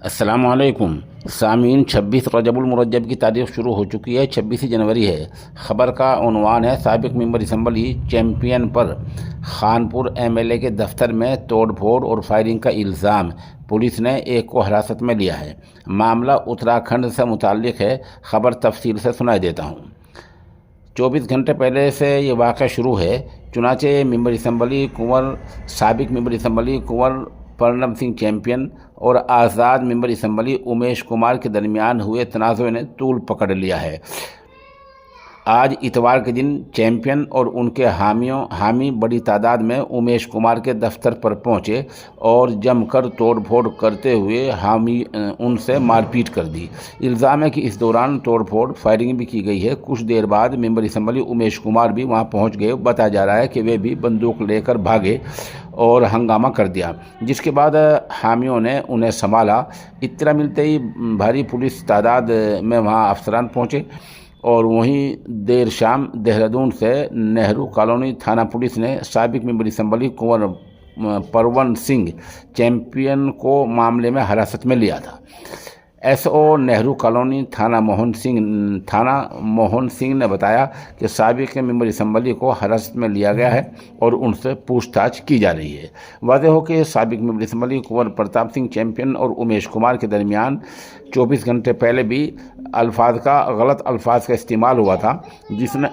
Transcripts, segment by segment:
अस्सलामुअलैकुम सामीन। 26 रजबुल मुरज्जब की तारीख शुरू हो चुकी है। 26 जनवरी है। ख़बर का उन्वान है, साबिक़ मेंबर असम्बली चैंपियन पर खानपुर एमएलए के दफ्तर में तोड़फोड़ और फायरिंग का इल्ज़ाम। पुलिस ने एक को हिरासत में लिया है। मामला उत्तराखंड से मुताल्लिक़ है। ख़बर तफसील से सुनाई देता हूँ। 24 घंटे पहले से ये वाक़या शुरू है। चुनाचे मेंबर असम्बली कुंवर साबिक़ मेंबर असम्बली कुंवर प्रणब सिंह चैंपियन और आज़ाद मेंबर असम्बली उमेश कुमार के दरमियान हुए तनाज़ुए ने तूल पकड़ लिया है। आज इतवार के दिन चैंपियन और उनके हामी बड़ी तादाद में उमेश कुमार के दफ्तर पर पहुंचे और जमकर तोड़फोड़ करते हुए हामी उनसे मारपीट कर दी। इल्ज़ाम है कि इस दौरान तोड़फोड़ फायरिंग भी की गई है। कुछ देर बाद मेंबर असम्बली उमेश कुमार भी वहां पहुंच गए। बताया जा रहा है कि वे भी बंदूक लेकर भागे और हंगामा कर दिया, जिसके बाद हामियों ने उन्हें संभाला। इत्तला मिलते ही भारी पुलिस तादाद में वहां अफसरान पहुंचे और वहीं देर शाम देहरादून से नेहरू कॉलोनी थाना पुलिस ने साबिक़ मेंबर असम्बली कुंवर परवन सिंह चैंपियन को मामले में हिरासत में लिया था। एसओ नेहरू कॉलोनी थाना मोहन सिंह ने बताया कि साबिक़ मेंबर असम्बली को हिरासत में लिया गया है और उनसे पूछताछ की जा रही है। वाज़ेह हो कि साबिक़ member assembly Kunwar Pratap Singh champion और उमेश कुमार के दरमियान 24 घंटे पहले भी गलत अल्फाज का इस्तेमाल हुआ था, जिसने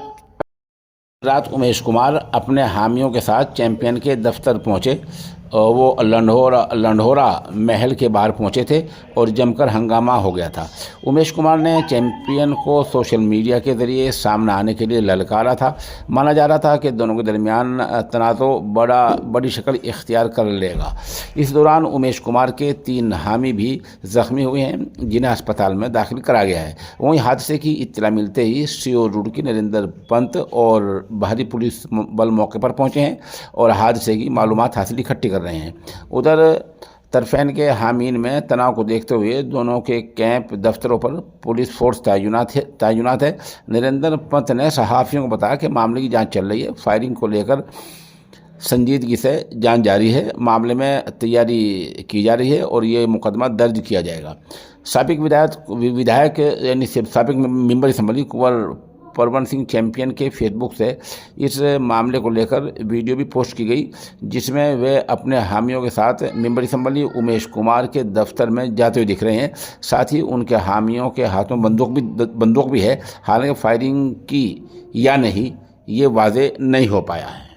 रात उमेश कुमार अपने हामियों के साथ चैंपियन के दफ्तर पहुंचे। वो लंढोरा महल के बाहर पहुंचे थे और जमकर हंगामा हो गया था। उमेश कुमार ने चैंपियन को सोशल मीडिया के ज़रिए सामने आने के लिए ललकारा था। माना जा रहा था कि दोनों के दरमियान तनाज़ो बड़ी शक्ल इख्तियार कर लेगा। इस दौरान उमेश कुमार के 3 हामी भी ज़ख्मी हुए हैं, जिन्हें अस्पताल में दाखिल करा गया है। वहीं हादसे की इत्तला मिलते ही सीओ रुड़की नरेंद्र पंत और भारी पुलिस बल मौके पर पहुँचे हैं और हादसे की मालूमात हासिल इकट्ठी कर रहे हैं। उधर तरफैन के हामीन में तनाव को देखते हुए दोनों के कैंप दफ्तरों पर पुलिस फोर्स तैनात है। नरेंद्र पंत ने सहाफ़ियों को बताया कि मामले की जांच चल रही है। फायरिंग को लेकर संजीदगी से जांच जारी है। मामले में तैयारी की जा रही है और ये मुकदमा दर्ज किया जाएगा। साबिक़ विधायक यानी साबिक़ मेंबर असम्बली कुंवर परवन सिंह चैंपियन के फेसबुक से इस मामले को लेकर वीडियो भी पोस्ट की गई, जिसमें वे अपने हामियों के साथ मेंबर असम्बली उमेश कुमार के दफ्तर में जाते हुए दिख रहे हैं। साथ ही उनके हामियों के हाथों बंदूक भी है। हालांकि फायरिंग की या नहीं ये वाज़ेह नहीं हो पाया है।